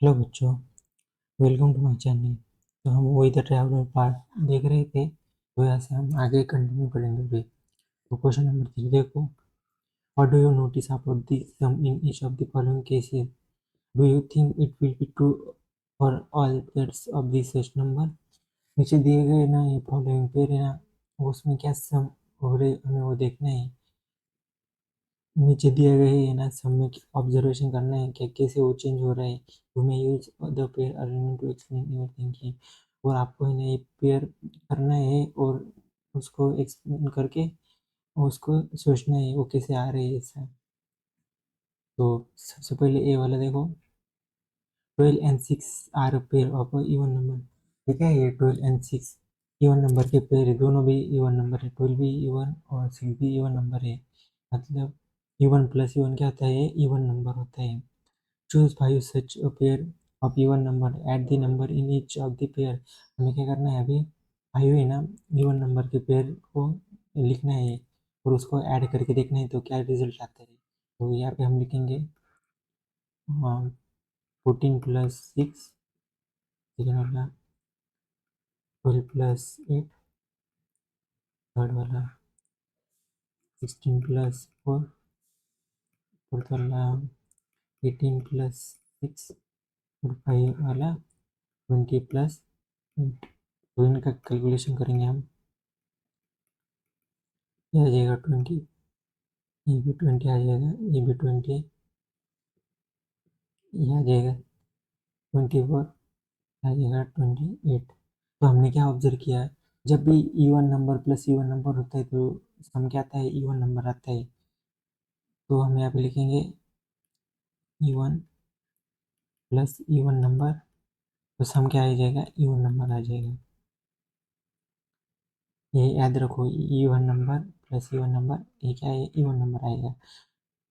Hello बच्चों, welcome to my channel. तो हम वही द ट्रैवलर पार्ट देख रहे थे, तो यहाँ से हम आगे कंटिन्यू करेंगे अभी। तो क्वेश्चन नंबर 3 देखो। What do you notice about the sum in each of the following cases? Do you think it will be true for all pairs of this such number? नीचे दिए गए ना ये फॉलोइंग पेयर है ना, उसमें क्या सम हो रहे हमें वो देखना है। नीचे दिए गए है ना, सब में ऑब्जर्वेशन करना है कि कैसे वो चेंज हो रहा है। You may use the pair arrangement to explain your thinking. और आपको है ना ये पेयर करना है और उसको एक्सप्लेन करके उसको सोचना है वो कैसे आ रहे हैं ऐसा। तो सबसे पहले ए वाला देखो। 12 and 6 are a pair of even number. ठीक है, ये 12 and 6 इवन नंबर के पेयर है, दोनों भी इवन नंबर है। 12 भी इवन और 6 भी इवन नंबर है। मतलब इवन प्लस इवन क्या होता है, इवन नंबर होता है। Choose five such a pair of even number, add the number in each of the pair. हमें क्या करना है अभी, फाइव है ना इवन नंबर के पेयर को लिखना है और उसको ऐड करके देखना है तो क्या रिजल्ट आता है। तो यहाँ पे हम लिखेंगे 14 + 6, सेकेंड वाला 12 + 8, थर्ड वाला 16 + 4, फोर्थ वाला 18 + 6 और फाइव वाला 20 + 8। तो इनका कैलकुलेशन करेंगे हम। ये आ जाएगा 20, ये भी 20 आ जाएगा, ये भी 20, ये आ जाएगा 24, आ जाएगा 28। तो हमने क्या ऑब्जर्व किया है, जब भी even number plus even number होता है तो सम क्या आता है, इवन नंबर आता है। तो हम यहाँ पे लिखेंगे इवन प्लस इवन नंबर, तो सम क्या आ जाएगा, इवन नंबर आ जाएगा। ये याद रखो, even number plus even number ये क्या है, इवन नंबर आएगा।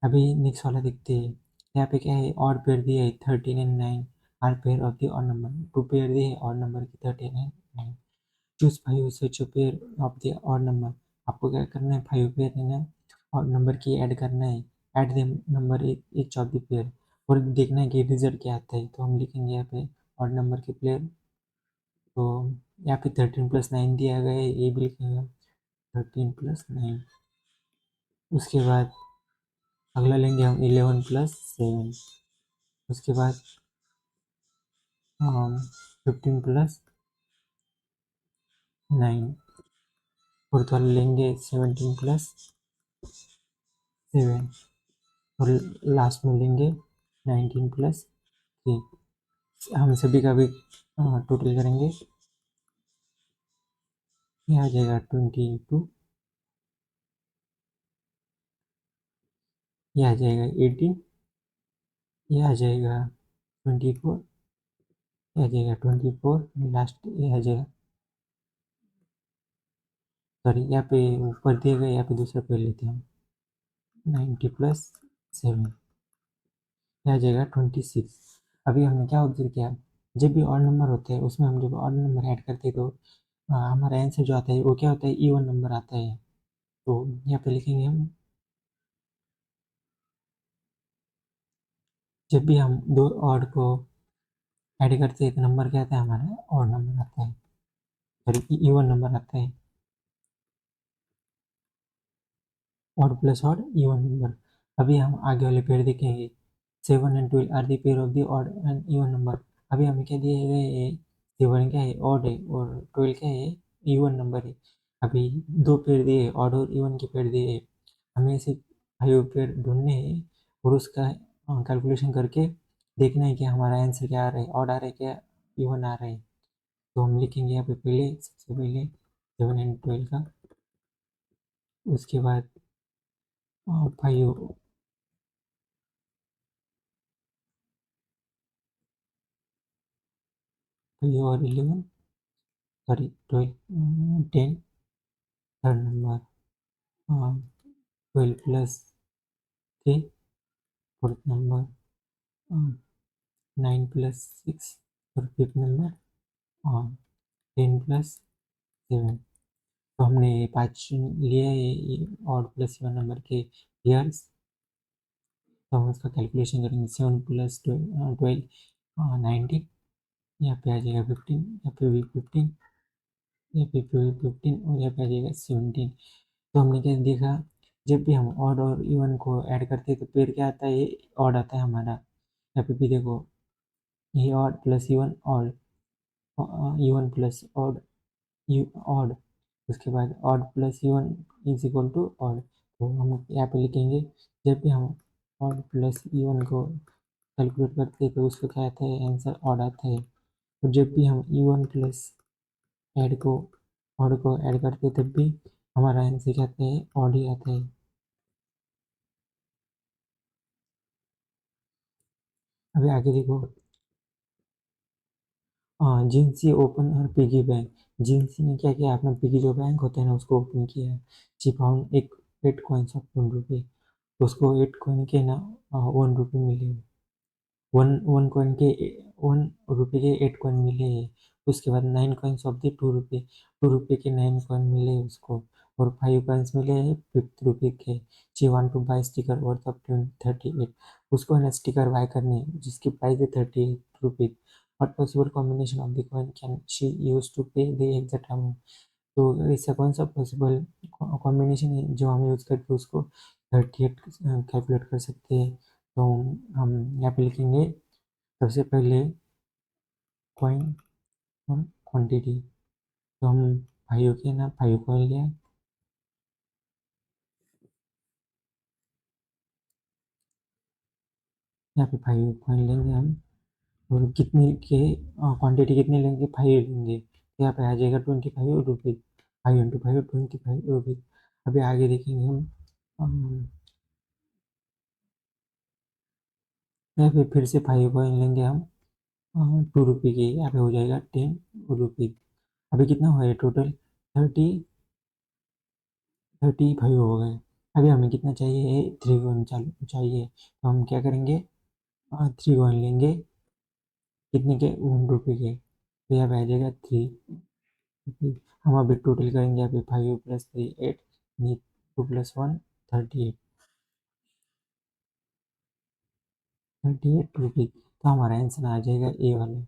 अभी नेक्स्ट वाला देखते हैं। यहाँ पे क्या है, ऑड पेयर दिया है 13 and 9 are pair of the odd number. Two pair दिए है ऑड नंबर की 13 and 9। Choose five such pair of the odd number. आपको क्या करना है, फाइव पेयर है ना ऑड नंबर की ऐड करना है। Add the number each of the pair और देखना है कि रिजल्ट क्या आता है। तो हम लिखेंगे यहाँ पे ऑड नंबर के पेयर। तो यहाँ पे 13 + 9 दिया गया है, ये भी लिखेंगे 13 + 9। उसके बाद अगला लेंगे हम 11 + 7। उसके बाद 15 + 9। फोर्थ वाले लेंगे 17 + 7। और लास्ट में लेंगे 19 + 3। हम सभी का भी टोटल करेंगे, ये आ जाएगा 22, ये आ जाएगा 18, ये आ जाएगा 24, ये आ जाएगा 24, लास्ट ये आ जाएगा, सॉरी यहाँ पे ऊपर दिए गए, यहाँ पे दूसरा पेड़ लेते हैं हम। 90 + 7, ये आ जाएगा 26। अभी हमने क्या ऑब्जर्व किया, जब भी ऑड नंबर होते हैं उसमें हम जब ऑड नंबर ऐड करते हैं तो हमारा आंसर जो आता है वो क्या होता है, इवन नंबर आता है। तो यहाँ पे लिखेंगे हम, जब भी हम दो ऑड को ऐड करते हैं तो नंबर क्या आता है, हमारा ऑड नंबर आता है, सॉरी इवन नंबर आता है। Odd plus odd even number. अभी हम आगे वाले पेयर देखेंगे। 7 and 12 are the pair of the odd and even number. अभी हमें क्या दिए गए, 7 क्या है, ऑड है, और 12 क्या है, इवन नंबर है। अभी दो पेयर दिए, ऑड और इवन के पेयर दिए, हमें ऐसे फाइव पेयर ढूंढने हैं और उसका कैलकुलेशन करके देखना है कि हमारा आंसर क्या आ रहा है, ऑड आ रहा है क्या इवन आ रहा है। तो हम लिखेंगे यहाँ पे पहले, सबसे पहले 7 and 12 का। उसके बाद फाइव, फाइव और 11, sorry 12, 10, third number 12 + 3, fourth number 9 + 6, और फिफ्थ नंबर 10 + 7। तो हमने पाँच लिए ये ऑड प्लस इवन नंबर के पेयर्स। तो हम उसका कैलकुलेशन करेंगे। 7 + 12, 19, यहाँ पे आ जाएगा 15, यहाँ पे भी 15, यहाँ पे भी 15 और यहाँ पे आ जाएगा 17। तो हमने क्या देखा, जब भी हम ऑड और इवन को ऐड करते हैं तो पेड़ क्या आता है, ये ऑड आता है हमारा। यहाँ पे भी देखो, ये odd plus even, odd, even plus odd, odd, उसके बाद odd plus even is equal to odd. तो हम यहाँ पे लिखेंगे, जब भी हम ऑड प्लस इवन को कैलकुलेट करते हैं तो उसका क्या आता है, आंसर ऑड आता है। और जब भी हम इवन प्लस ऐड को ऑड को ऐड करते हैं तब भी हमारा आंसर क्या आता है, ऑड ही आता है। अभी आगे देखो, हाँ, जिनसी ओपन और पिगी बैंक। जिनसी ने क्या किया, अपना पिगी जो बैंक होता है ना उसको ओपन किया है। शी फाउंड एक 8 कॉइन्स ऑफ 1 रुपये। उसको 8 कॉइन के ना 1 रुपये मिले। वन वन कॉइन के 1 रुपये के 8 कॉइन मिले हैं। उसके बाद 9 कॉइन्स ऑफ द 2 रुपये, 2 रुपये के 9 कॉइन मिले हैं उसको। और 5 कॉइन्स मिले हैं 50 रुपये के। She want to buy sticker worth of 38। उसको है ना स्टिकर बाय करने हैं, जिसकी प्राइस है 38 रुपये। What possible combination of the coin can she use to pay the exact amount. तो ऐसा कौन सा पॉसिबल कॉम्बिनेशन है जो हम यूज करके उसको 38 कैलकुलेट कर सकते हैं। तो हम यहाँ पे लिखेंगे सबसे पहले कॉइन और क्वांटिटी। तो हम फाइव के ना 5 कॉइन लिया, यहाँ पे 5 कॉइन लेंगे हम। और कितनी के क्वांटिटी कितनी लेंगे, 5 लेंगे, तो यहाँ पे आ जाएगा 25 रुपीज़। 5 × 5 25 रुपीज़। अभी आगे देखेंगे हम, अम, यहाँ पे फिर से 5 कॉइन लेंगे हम 2 रुपये के, यहाँ पे हो जाएगा 10 रुपीज़। अभी कितना हुआ है टोटल, 35 हो गए। अभी हमें कितना चाहिए, 3 कॉइन चाहिए। तो हम क्या करेंगे, 3 कॉइन लेंगे, कितने के, 1 रुपये के। तो यहाँ पे आ जाएगा 3 रुपये। हम अभी टोटल करेंगे, यहाँ पे 5 + 3 8, 2 + 1 38, 38 रुपीज़। तो हमारा आंसर आ जाएगा ए वाला।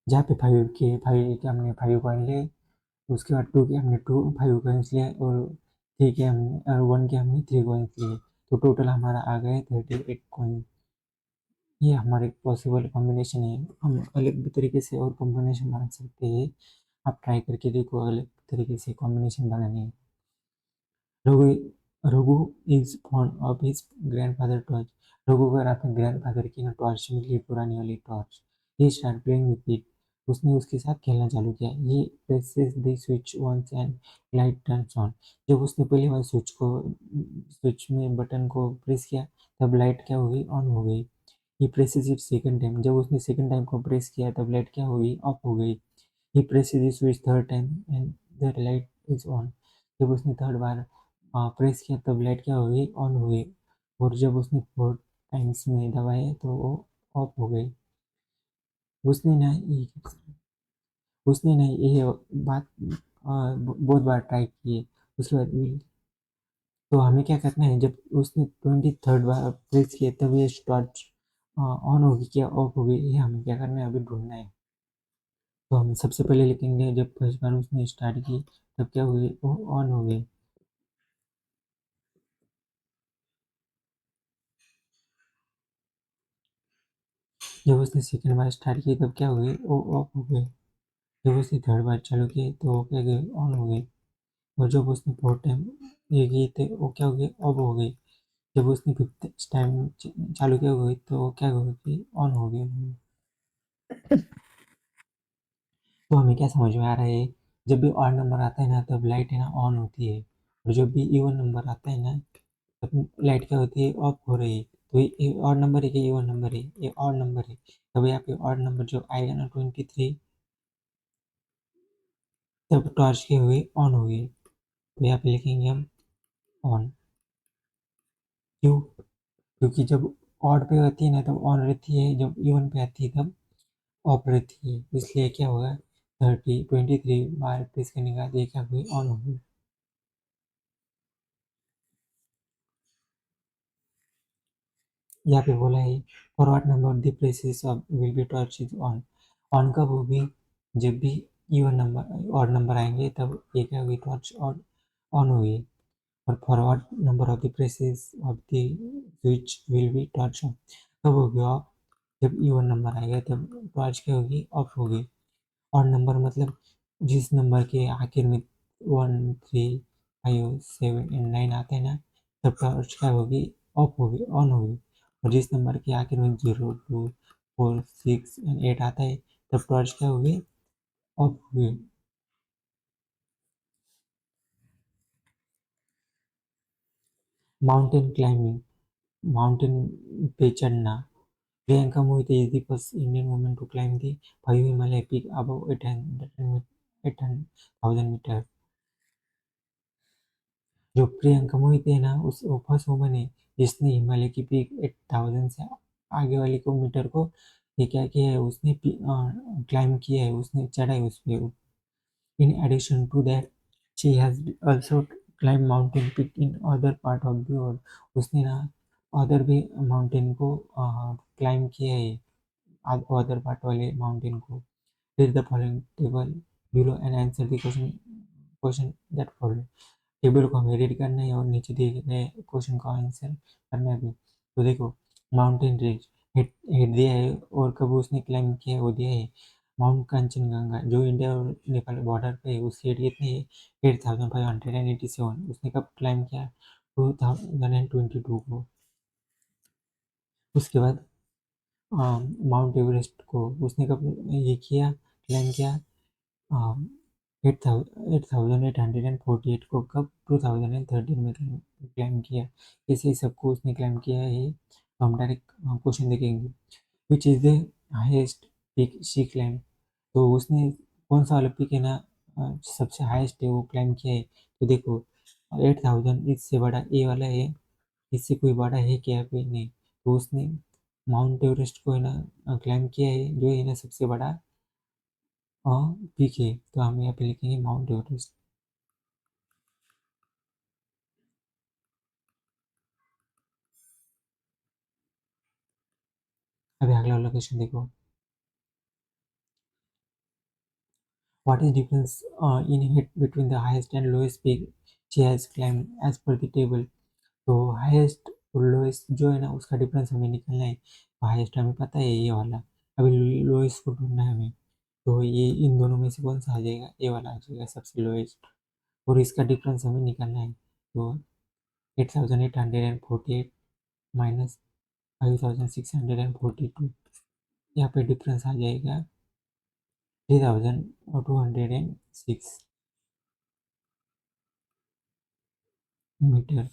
जहाँ पे 5 के हमने 5 कॉइन लिए, उसके बाद 2 के हमने 5 कॉइन्स लिए, और 3 के हमने, और 1 के हमने 3 कॉइन्स लिए। तो टोटल हमारा आ गया 38 कॉइन। ये हमारे पॉसिबल कॉम्बिनेशन है। हम अलग भी तरीके से और कॉम्बिनेशन बना सकते हैं। आप ट्राई करके देखो अलग तरीके से कॉम्बिनेशन बनाने। Raghu Raghu is fond of his grandfather torch. Raghu को अपने ग्रैंडफादर की ना टॉर्च मिली, पुरानी वाली torch. He start playing with it. उसने उसके साथ खेलना चालू किया। ये presses the switch once and light turns on. जब उसने पहली बार स्विच में बटन को प्रेस किया तब लाइट क्या हो गई, ऑन हो गई। He presses it second time. जब उसने सेकंड टाइम को प्रेस किया तब लाइट क्या हो गई, ऑफ हो गई। He presses it switch third time and the light is on. जब उसने थर्ड बार प्रेस किया तब लाइट क्या हो गई, ऑन हो गई। और जब उसने फोर टाइम्स में दबाए तो वो ऑफ हो गई। उसने ना उसने ना ये बात बहुत बार ट्राई की है। उसके बाद तो हमें क्या करना है, जब उसने 23rd बार प्रेस किया तब ये टॉर्च ऑन होगी क्या ऑफ होगी, ये हमें क्या करना है, अभी ढूंढना है। तो हम सबसे पहले लिखेंगे, जब फर्स्ट बार उसने स्टार्ट की तब क्या हुई, वो ऑन हो गई। जब उसने सेकंड बार स्टार्ट की तब क्या हुई, वो ऑफ हो गई। जब उसने थर्ड बार चालू की तो वो क्या गई, ऑन हो गई। और जब उसने फोर्थ टाइम ये की तो वो क्या हो गई, ऑफ हो गई। जब उसने फिफ्थ टाइम चालू किया हुई तो वो क्या हो गई, ऑन हो गई। तो हमें क्या समझ में आ रहा है, जब भी ऑड नंबर आता है ना तब लाइट है ना ऑन होती है। और जब भी इवन नंबर आता है ना तब लाइट क्या होती है, ऑफ हो रही है। तो ये ऑड नंबर है कि इवन नंबर है, ये ऑड नंबर है। तब यहाँ पे ऑड नंबर जो आएगा ना 23, तब टॉर्च की हुई ऑन हो गई। तो यहाँ पे लिखेंगे हम ऑन। क्यों, क्योंकि जब ऑड पे होती है ना तब ऑन रहती है, जब इवन पे आती है तब ऑफ रहती है। इसलिए क्या होगा, 23 बार प्रेस करने के बाद ये क्या हुई, ऑन हो गई। यहाँ पे बोला है for what number the presses of will be torch is on. On कब होगी? जब भी इवन नंबर और नंबर आएंगे तब ये क्या होगी, टॉर्च और ऑन होगी। और for what number of the presses of the switch will be torch of, कब होगी ऑफ? जब इवन नंबर आएगा तब टॉर्च क्या होगी, ऑफ होगी। और नंबर मतलब जिस नंबर के आखिर में 1, 3, 5, 7 एंड 9 आते हैं ना, तब टॉर्च क्या होगी, ऑफ होगी, ऑन होगी। और जिस नंबर के आखिर में 0, 2, 4, 6 एंड 8 आता है तब टॉर्च क्या होगी, ऑफ होगी। माउंटेन क्लाइंबिंग, माउंटेन पे चढ़ना। Priyanka Mohite is the first Indian woman to climb the 5 Himalaya peak above 8,000 metre. जो प्रियंका मोहिते है ना, उस वो फर्स्ट वुमन है जिसने हिमालय की पीक 8,000 से आगे वाली को मीटर को ये क्या किया है, उसने क्लाइम किया है, उसने चढ़ा है उस पे। In addition to that she has also climb mountain peak in other part of the world. उसने ना अदर भी माउंटेन को क्लाइम किया है, अदर पार्ट वाले माउंटेन को। Read the following table below and answer the question that follow. Table को हमें रीड करना है और नीचे दिए गए क्वेश्चन का आंसर करना है भी। तो देखो, माउंटेन रेंज हिट हिट दिया है और कब उसने क्लाइम किया है वो दिया है। माउंट कंचनजंगा जो इंडिया और नेपाल बॉर्डर पे है, उसकी हाइट कितनी है, 8,587। उसने कब क्लाइम किया, 2022 को। उसके बाद माउंट एवरेस्ट को उसने कब ये किया, क्लाइम किया, 8,848 को। कब, 2013 में क्लाइम किया। ऐसे ही सबको उसने क्लाइम किया है। तो हम डायरेक्ट क्वेश्चन देखेंगे, which is the highest peak she climb. तो उसने कौन सा वाला पीक है ना, सबसे हाईएस्ट है वो क्लाइम किया है। तो देखो, 8,000 इससे बड़ा ए वाला है, इससे कोई बड़ा है क्या, पे नहीं। तो उसने माउंट एवरेस्ट को है ना क्लाइम किया है, जो है ना सबसे बड़ा पीक है। तो हम यहाँ पे लिखेंगे माउंट एवरेस्ट। अभी अगला वाला क्वेश्चन देखो, what is difference in height between the highest and lowest peak she has climb as per the table. तो हाईएस्ट और लोएस्ट जो है ना उसका डिफरेंस हमें निकालना है। तो हाईएस्ट हमें पता है ये वाला, अभी लोएस्ट को ढूंढना है हमें। तो ये इन दोनों में से कौन सा आ जाएगा, ये वाला आ जाएगा सबसे लोएस्ट। और इसका डिफरेंस हमें निकालना है। तो 8,848 माइनस 5,642, यहाँ पे डिफरेंस आ जाएगा 3,206 मीटर।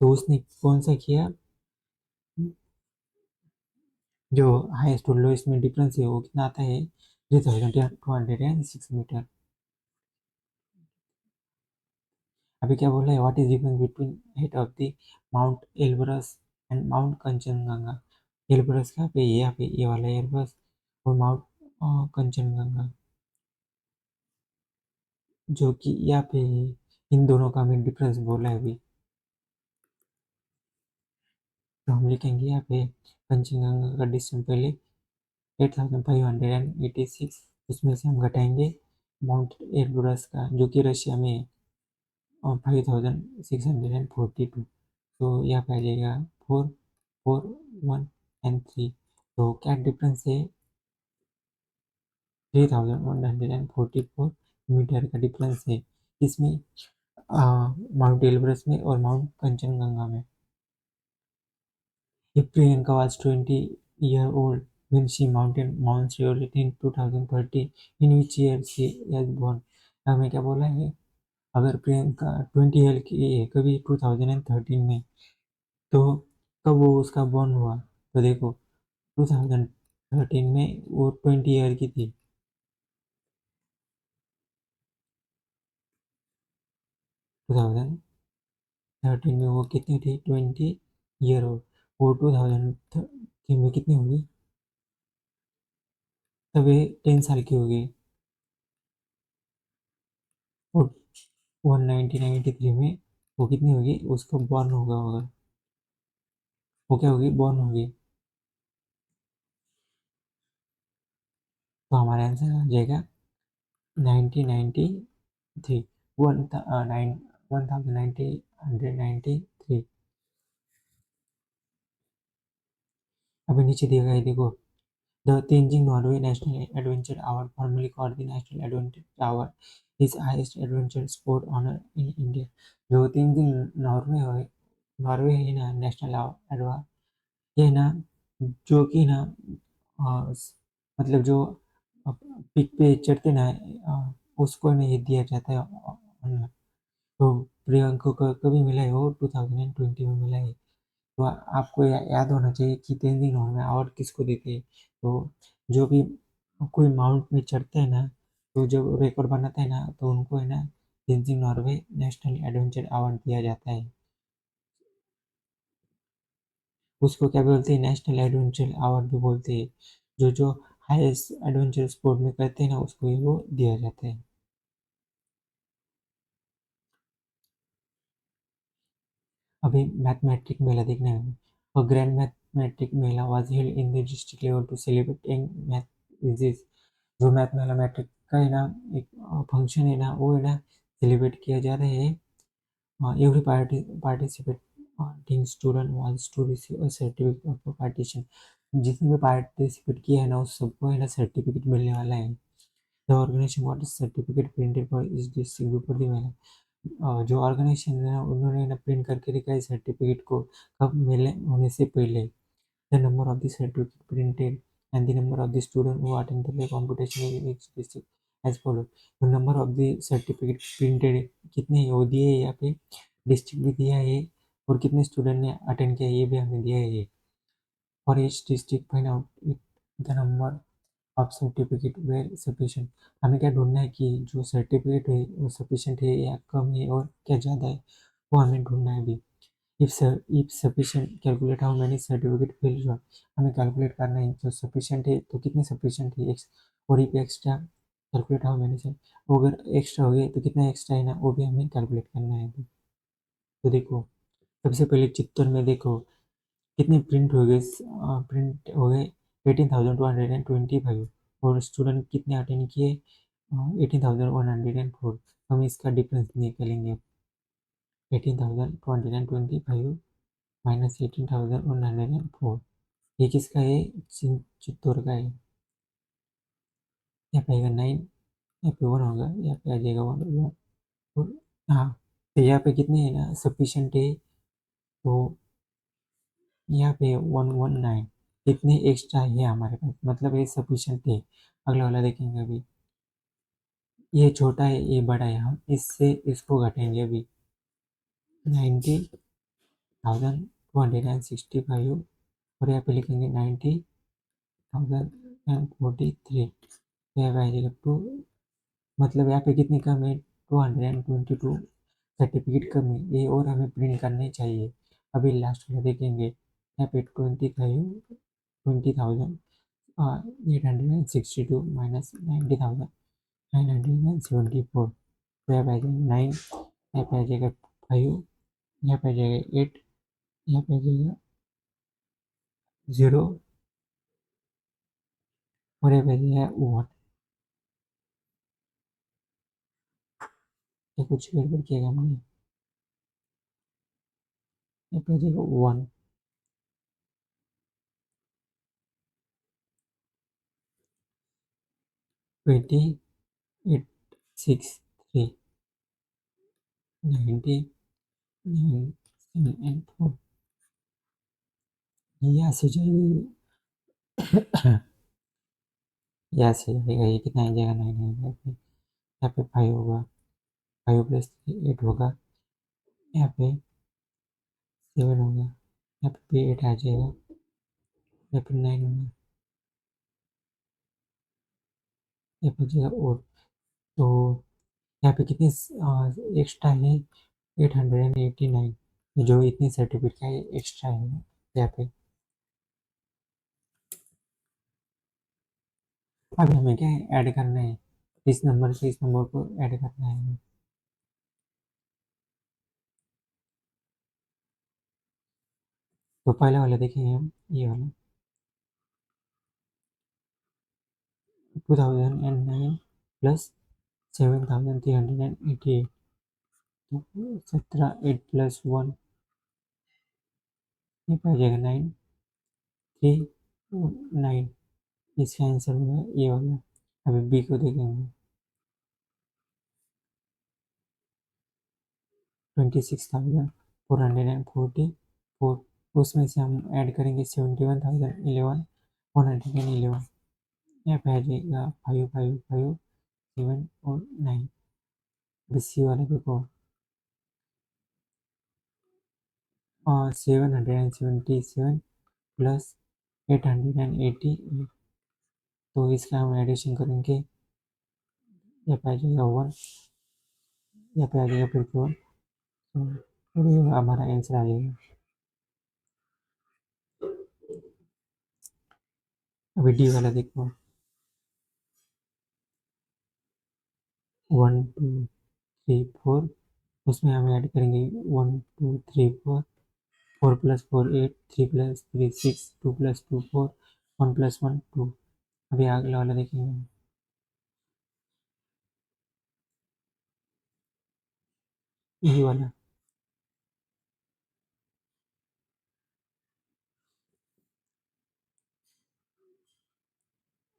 तो उसने कौन सा किया, जो हाईएस्ट और लोएस्ट में डिफरेंस है वो कितना आता है, 3,206 मीटर। अभी क्या बोला है, what is difference between head of the mount Elbrus and mount Kanchenjunga. Elbrus कहाँ पे, यहाँ पे ये वाला एल्ब्रस, और माउंट कंचनजंगा जो कि यहाँ पे है। इन दोनों का हमें डिफरेंस बोला है अभी। तो हम लिखेंगे यहाँ पे कंचनजंगा का डिस्टेंस पहले 8,586, उसमें से हम घटाएंगे माउंट एल्ब्रस का जो कि रशिया में है, और 5,642। तो यहाँ पे आ जाएगा 4, 4, 1 एंड 3। तो क्या डिफरेंस है, 3,144 मीटर का डिफरेंस है। इसमें माउंट एल्ब्रस में और माउंट कंचनजंगा में। If Priyanka was 20-year-old when she mounted Mount Everest in 2013, in which year she was born? हमें क्या बोला है, अगर प्रियंका 20 ईयर की है कभी 2013 में, तो कब वो उसका बॉर्न हुआ। तो देखो, 2013 में वो 20 ईयर की थी। 2013 में वो कितनी थी, 20 ईयर ओल्ड। वो 2013 में कितनी होगी, तब ये 10 साल की होगी। और 1993 में वो कितनी होगी, उसको बॉर्न होगा होगा। वो क्या होगी, बॉर्न होगी। तो हमारा आंसर आ जाएगा 1993, 1993। अभी नीचे दिया गया है देखो, the Tenzing Norgay national adventure award, formerly called the national adventure award, is highest adventure sport honour in India. जो तेंजिंग नॉर्वे है ना नेशनल अवार्ड, ये ना, जो कि ना मतलब जो पिक पे चढ़ते ना, उसको ना ये दिया जाता है। तो प्रियंका को कभी मिला है, वो 2020 में मिला है। तो आपको याद होना चाहिए कि तेंजिंग नॉर्वे अवार्ड किसको देते हैं। तो जो भी कोई माउंट में चढ़ते हैं ना, तो जब रिकॉर्ड बनाते हैं ना, तो उनको है ना Tenzing Norgay national adventure award दिया जाता है। उसको क्या बोलते हैं, नेशनल एडवेंचर अवार्ड भी बोलते हैं। जो हाईएस्ट एडवेंचर स्पोर्ट में करते हैं ना, उसको ये वो दिया जाता है। अभी मैथमेटिक मेला देखने में, और grand mathematic mela was held in the district level to celebrate in math whizzes. जो मैथमेटिक का है ना एक फंक्शन है ना, वो है ना सेलिब्रेट किया जा रहा है। Every participating student wants to receive a certificate of partition. जिसने भी पार्टिसिपेट किया है ना, उस सबको है ना सर्टिफिकेट मिलने वाला है। The organisation want certificate printed for each district before the mela. जो ऑर्गेनाइजेशन है ना, उन्होंने ना प्रिंट करके रखा है सर्टिफिकेट को, कब मेले होने से पहले। The number of the certificate printed and the number of the student who attend the competition in each district as follow. तो number of the certificate printed कितने हैं वो दिए है यहाँ पे, डिस्ट्रिक्ट भी दिया है, और कितने स्टूडेंट ने अटेंड किया ये भी हमें दिया है। For each district find out if the number of certificate were sufficient. हमें क्या ढूंढना है कि जो सर्टिफिकेट है वो सफिशिएंट है या कम है और क्या ज़्यादा है, वो हमें ढूंढना है अभी। If sufficient calculate how many certificate fell short. हमें कैलकुलेट करना है जो सफिशिएंट है तो कितने सफिशिएंट है एक्स, और if extra calculate how many sir, अगर एक्स्ट्रा हो गए तो कितना एक्स्ट्रा है ना, वो भी हमें कैलकुलेट करना है अभी। तो देखो, सबसे पहले चित्तर में देखो कितने प्रिंट हो गए, प्रिंट हो गए 18,225, और स्टूडेंट कितने अटेंड किए 18,104। हम इसका डिफरेंस निकालेंगे, 18,225 माइनस 18,104, ये किसका है, चित्तौड़ का है। यहाँ पे आएगा 9, यहाँ पे 1 होगा, यहाँ पे आ जाएगा 1 हाँ। तो यहाँ पे कितने है ना सफिशेंट है, तो यहाँ पे 119, इतने एक्स्ट्रा है हमारे पास, मतलब ये सफिशेंट है। अगला वाला देखेंगे अभी, ये छोटा है ये बड़ा है, हम इससे इसको घटेंगे अभी, 90,265, और यहाँ पे लिखेंगे 90,043। यहाँ पे आ जाएगा 2, मतलब यहाँ पे कितनी कम है, 222 सर्टिफिकेट कम है, ये और हमें प्रिंट करने चाहिए। अभी लास्ट वाला देखेंगे, यहाँ पे 20,862 माइनस 90,974। तो यहाँ पे आ जाएगा 9, यहाँ पे आ जाएगा 5, यहाँ पे आ जाएगा 8, यहाँ पे आ जाएगा 0, और यहाँ पे आ जाएगा 1। ये कुछ गड़बड़ किया हमने, यहाँ पे आ जाएगा 1। 28,6,3, 90,974, यहाँ से जाएगा, यहाँ से जाएगा, ये कितना आ जाएगा 9 आएगा, यहाँ पे 5 होगा, 5 प्लस 3 8 होगा, यहाँ पे 7 होगा, यहाँ पे भी 8 आ जाएगा, यहाँ पे 9 होगा, यहाँ पे जाएगा और। तो यहाँ पे कितने एक्स्ट्रा है, 889, जो इतनी सर्टिफिकेट का एक्स्ट्रा है यहाँ पे। अभी हमें क्या है, ऐड करना है, इस नंबर से इस नंबर को ऐड करना है। तो पहले वाला देखेंगे हम, ये वाला 2009 प्लस 7388, तो 17 8 प्लस 1, ये आ जाएगा 9 3 9। इसका आंसर होगा ये वाला। अभी बी को देखेंगे, 26,444। उसमें से हम ऐड करेंगे 71,011 यहाँ पे आ जाएगा 5 5 5 7 और 9। सी वाले देखो, 777 प्लस 888, तो इसका हम एडिशन करेंगे, यहाँ पे आ जाएगा 1, यहाँ पे आ जाएगा फिर से 1, तो ये हमारा आंसर आ जाएगा। अभी डी वाला देखो, 1 2 3 4, उसमें हम ऐड करेंगे 1 2 3 4, 4 प्लस 4 8, 3 प्लस 3 6, 2 प्लस 2 4, 1 प्लस 1 2। अभी अगला वाला देखेंगे, ये वाला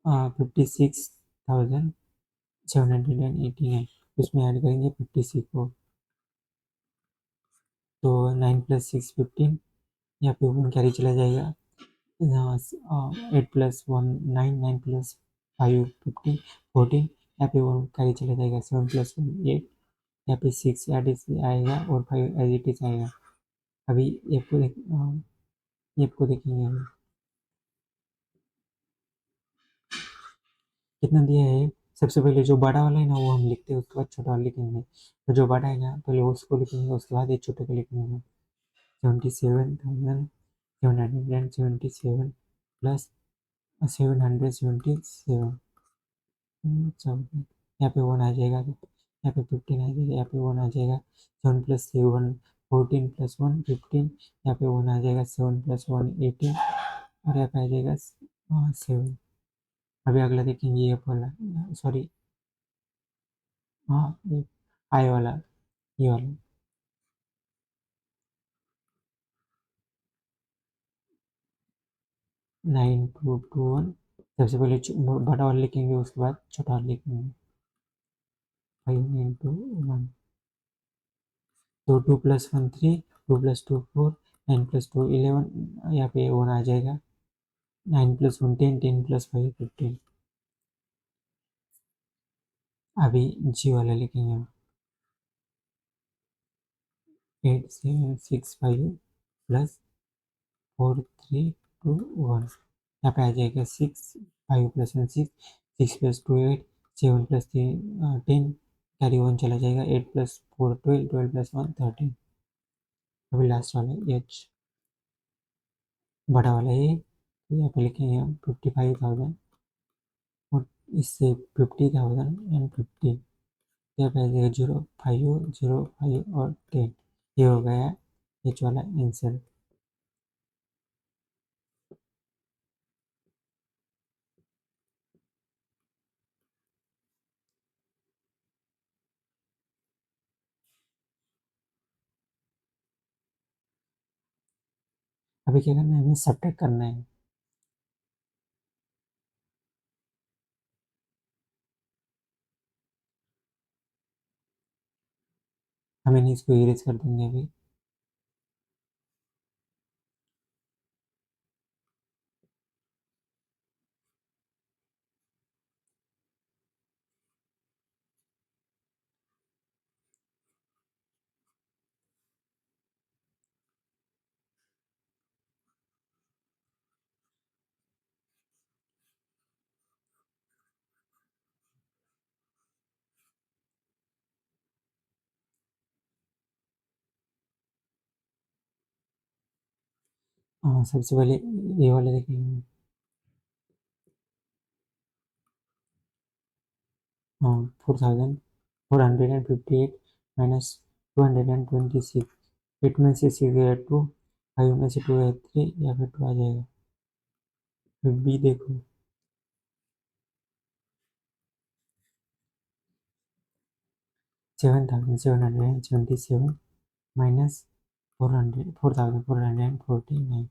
56,789, उसमें ऐड करेंगे 56 को, तो 9 प्लस 6 15, यहाँ पे 1 कैरी चला जाएगा, 8 प्लस 1 9, 9 प्लस 5 15 14, यहाँ पे 1 कैरी चला जाएगा, 7 प्लस 1 8, यहाँ पे 6 एड आएगा और 5 एज इट इज आएगा। अभी एफ को देखेंगे हम, कितना दिया है। सबसे पहले जो बड़ा वाला है ना वो हम लिखते हैं, उसके बाद छोटा वाला लिखेंगे। तो जो बड़ा है ना पहले उसको लिखेंगे, उसके बाद ये छोटे को लिखेंगे। 77,777 प्लस 777, यहाँ पे 1 आ जाएगा, यहाँ पे 15 आ जाएगा, यहाँ पे 1 आ जाएगा, 7 प्लस 7 14 प्लस 1 15, यहाँ पे 1 आ जाएगा, 7 प्लस 1 18, और यहाँ पे आ जाएगा 7। अभी अगला देखेंगे, ये वाला, सॉरी, हाँ ये आई वाला, ये वाला 9221। सबसे पहले बड़ा वाला लिखेंगे, उसके बाद छोटा वाला लिखेंगे, 5 9 2 1। तो 2 प्लस 1 3, 2 प्लस 2 4, 9 प्लस 2 11, यहाँ पे 1 आ जाएगा, 9 प्लस 1 10, 10 प्लस 5 15। अभी जी वाला लिखेंगे हम, 8765 प्लस 4321, यहाँ पे आ जाएगा 6, 5 प्लस 1 6, 6 प्लस 2 8, 7 प्लस 3 10, कैरी 1 चला जाएगा, 8 प्लस 4 12, 12 प्लस 1 13। अभी लास्ट वाला एच, बड़ा वाला ये, तो यहाँ पे लिखेंगे हम 55,000 और इससे 50,050, यहाँ पे आ जाएगा 0 5 0 5 और 10। ये हो गया एच वाला आंसर। अभी क्या करना है, हमें सब्ट्रैक्ट करना है। हमें नहीं, इसको इरेज कर देंगे अभी। हाँ, सबसे पहले ये वाले देखेंगे। हाँ, 4,458 माइनस 226, 8 में से 6 गया 2, 5 में से 2 है 3 या फिर 2 आ जाएगा। फिर बी देखो, 7777 माइनस 4449।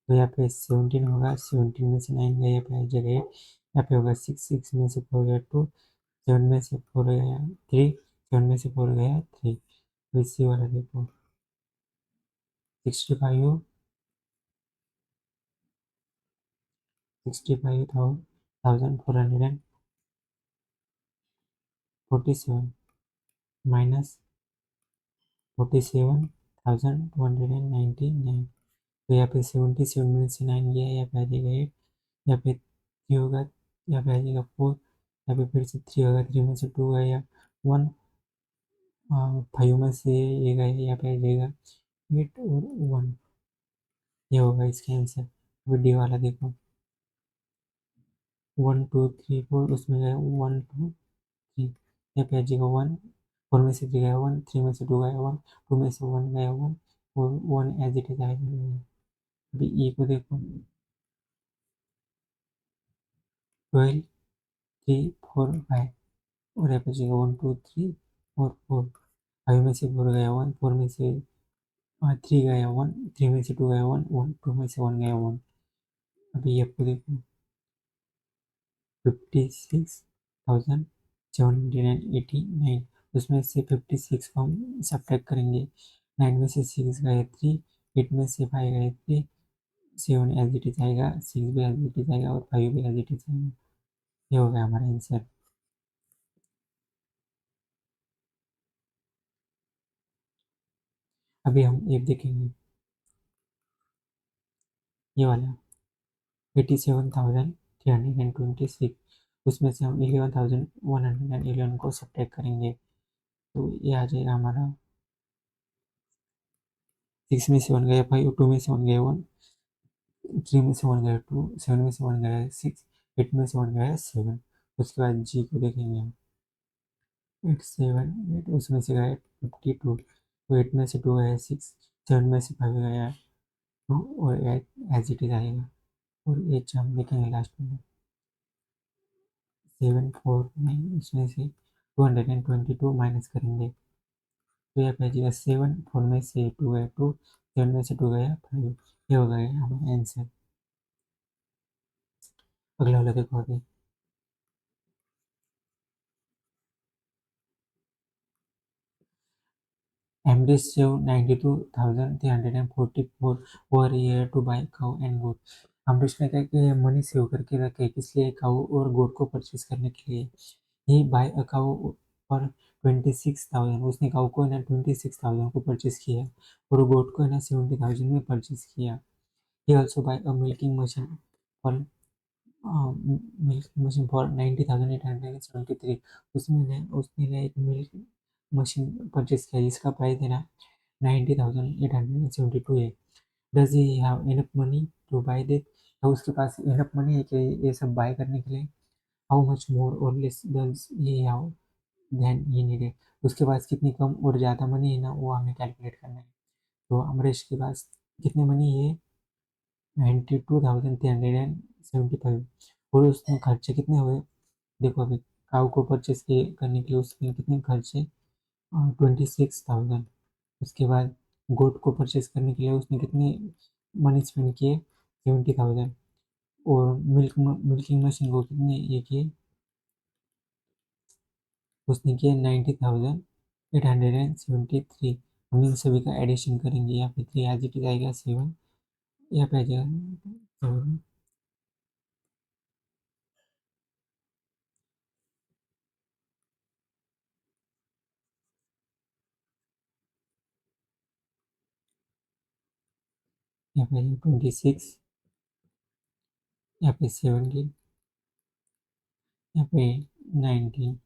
तो यहाँ पे 17 होगा, 17 में से 9 गया, यहाँ पे आ जाएगा 8, यहाँ पे होगा 6, 6 में से 4 गया 2, 7 में से 4 गया 3, 7 में से 4 गया 3। तो इसी वाला देखो 65 65,447 माइनस 47,299। तो यहाँ पे 77 में से 9 गया, यहाँ पे आ जाएगा 8, यहाँ पे 3 होगा, यहाँ पे आ जाएगा 4, यहाँ पे फिर से 3 होगा, 3 में से 2 गया 1, 5 में से ये गया, यहाँ पे आ जाएगा 8 और 1। ये होगा इसका आंसर। वीडियो वाला देखो 1 2 3 4, उसमें गया 1 2 3, यहाँ पे आ जाएगा 1, 4 में से 3 गया 1, 3 में से 2 गया 1, 2 में से 1 गया 1 और 1 एज इट इज आएगा। अभी ई को देखो 12 3 4 5, और यहाँ पे जाएगा 1 2 3 और 4, 5 में से 4 गया 1, 4 में से 3 गया 1, 3 में से 2 गया 1, 1 2 में से 1 गया 1। अभी ये आपको देखो 56,789, उसमें से 56 को हम सब्ट्रैक्ट करेंगे। 9 में से 6 गए 3, 8 में से 5 गए 3, 7 एज इट इज आएगा, 6 भी एज इट इज आएगा और 5 भी एज इट इज आएगा। ये हो गया हमारा आंसर। अभी हम एक देखेंगे, ये वाला 87,326, उसमें से हम 11,111 को सब्ट्रैक्ट करेंगे। तो ये आ जाएगा हमारा 6 में से 1 गया 5, 2 में से 1 गया 1, 3 में से 1 गया 2, 7 में से 1 गया 6, 8 में से 1 गया 7। उसके बाद जी को देखेंगे हम 8 7 8, उसमें से गया 52, तो 8 में से 2 गया 6, 7 में से 5 गया 2 और 8 एज इट इज आएगा। और एच हम देखेंगे लास्ट में 749, उसमें से 222 माइनस करेंगे, तो यहाँ पे आ जाएगा 7, 4 में से 2 गया 2, 7 में से 2 गया 5। ये हो गया हमारा आंसर। अगला वाला देखो आगे, MD saved 92,344 over a year to buy cow and goat। Amrish ने कहा कि मनी सेव करके रखे किस लिए, काऊ और गोट को परचेज करने के लिए। ही बाय अ काऊ फॉर 26,000, उसने काऊ को ना 26,000 को परचेज किया और गोट को ना 70,000 में परचेज किया। He also buy a milking machine for milk machine for 90,873। उसने एक मिल्क मशीन परचेज किया जिसका प्राइस है ना 90,872 है। Does he have enough money to buy this, तो उसके पास इनफ मनी है कि ये सब बाय करने के लिए। हाउ मच मोर और less does he have than he needed, उसके पास कितनी कम और ज़्यादा मनी है ना वो हमें कैलकुलेट करना है। तो अमरीश के पास कितने मनी है 92,375, और उसने खर्चे कितने हुए देखो। अभी काऊ को परचेस करने के लिए उसने कितने खर्चे 26,000। उसके बाद गोट को परचेस करने के लिए उसने कितने मनी स्पेंड किए 70,000, और मिल्किंग मशीन को कितने ये किए उसने किए 90,873। हम इन सभी का एडिशन करेंगे, यहाँ पे 3 एज इट इज आएगा 7, यहाँ पे आ जाएगा 7, यहाँ पे 26, यहाँ पे 17, यहाँ पे 19।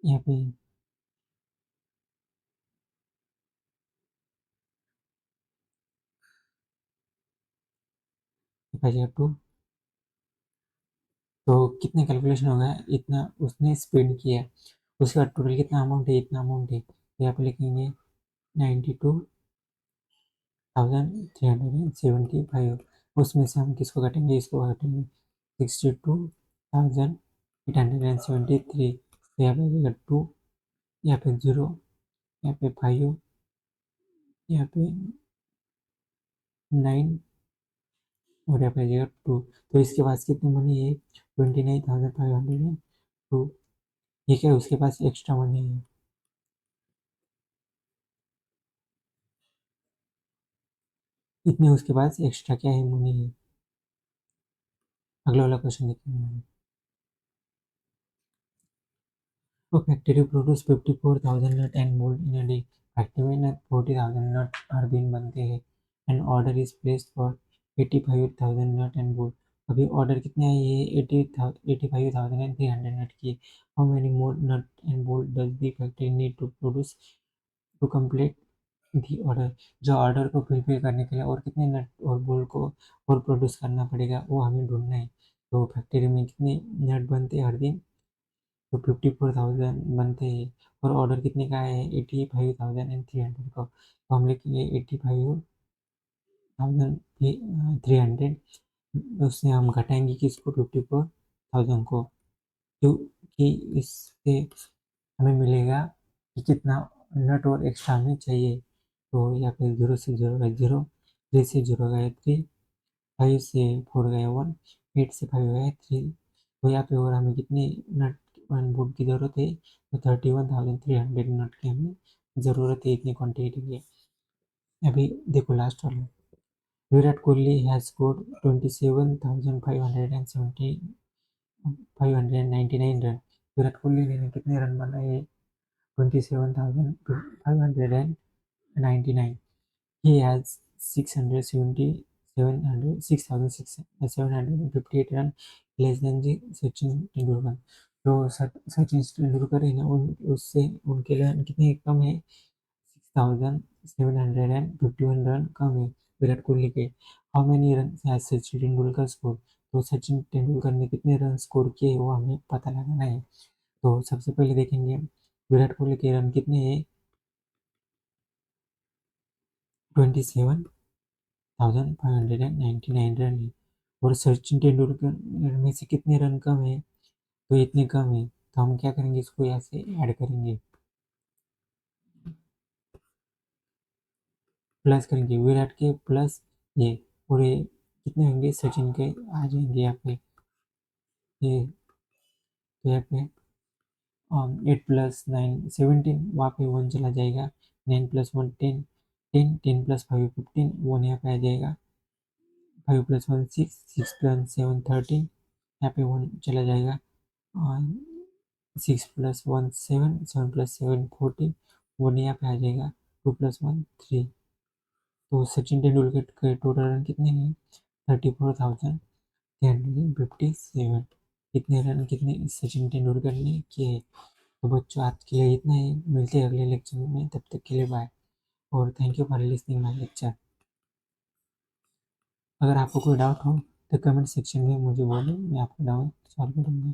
यहाँ पे आ जाएगा 2। तो कितने कैलकुलेशन हो गया, इतना उसने स्पेंड किया है, उसके बाद टोटल कितना अमाउंट है, इतना अमाउंट है, तो यहाँ पे लिखेंगे 92,375। उसमें से हम किसको काटेंगे, इसको काटेंगे 62,873। तो यहाँ पे आ जाएगा 2, यहाँ पे 0, यहाँ पे 5, यहाँ पे 9 और यहाँ पे आ जाएगा 2। तो इसके पास कितनी मनी है, 29,502। ठीक है, उसके पास एक्स्ट्रा मनी है। इतने उसके पास एक्स्ट्रा क्या है, मनी है। अगला वाला क्वेश्चन देखते हैं। A factory produce 54,000 nut and bolt in a day. Factory में नट 40,000 नट हर दिन बनते हैं। And order is placed for 85,000 nut and bolt. अभी ऑर्डर कितने आई है, 85,300 नट की। How many more nut and bolt does the factory need to produce to complete the order. जो ऑर्डर को फुलफिल करने के लिए और कितने नट और बोल्ट को और प्रोड्यूस करना पड़ेगा, वो हमें ढूंढना है। तो फैक्ट्री में कितने नट बनते हैं हर दिन, तो 54,000 बनते हैं। और ऑर्डर कितने का है, 85,300 का। तो हम लिखेंगे 85,300। उससे हम घटाएंगे किसको, 54,000 को, क्योंकि इससे हमें मिलेगा कि कितना नट और एक्स्ट्रा हमें चाहिए। तो यहाँ पे 0 से 0 गया 0, 3 से 0 गया 3, 5 से 4 गया 1, 8 से 5 गया 3। तो यहाँ पे और हमें कितनी नट वन बोर्ड की ज़रूरत है, तो 31,300 नट की हमें ज़रूरत है, इतनी क्वान्टिटी की। अभी देखो लास्ट वाला, Virat Kohli has scored 27,570 599 run. Virat Kohli ने कितने रन बनाए, 27,599। He has 6,758 run less than जी सचिन तेंदुलकर। जो सचिन तेंदुलकर है ना, उससे उनके रन कितने कम है, 6,751 रन कम है विराट कोहली के। How many run Sachin Tendulkar score. तो सचिन तेंदुलकर ने कितने रन स्कोर किए, वो हमें पता लगाना है। तो सबसे पहले देखेंगे विराट कोहली के रन कितने हैं, 27,599 रन है। और सचिन तेंदुलकर में से कितने रन कम है, तो इतने कम है। तो हम क्या करेंगे, इसको यहाँ से ऐड करेंगे, प्लस करेंगे विराट के प्लस ये, और ये कितने होंगे, सचिन के आ जाएंगे यहाँ पे ये। तो यहाँ पे 8 + 9 17, वहाँ पे 1 चला जाएगा, 9 + 1 10, 10 10 + 5 15, 1 यहाँ पे आ जाएगा, 5 + 1 6, 6 + 7 13, यहाँ पे 1 चला जाएगा, और 6 + 1 7, 7 + 7 14, 1 यहाँ पे आ जाएगा, 2 + 1 3। तो सचिन तेंदुलकर के टोटल रन कितने हैं, 34,357। कितने रन कितने सचिन तेंदुलकर ने किए हैं। तो बच्चों आज के लिए इतना ही, मिलते हैं अगले लेक्चर में, तब तक के लिए बाय। और thank you for listening my lecture. अगर आपको कोई डाउट हो तो कमेंट सेक्शन में मुझे बोलो, मैं आपका डाउट सॉल्व करूँगा।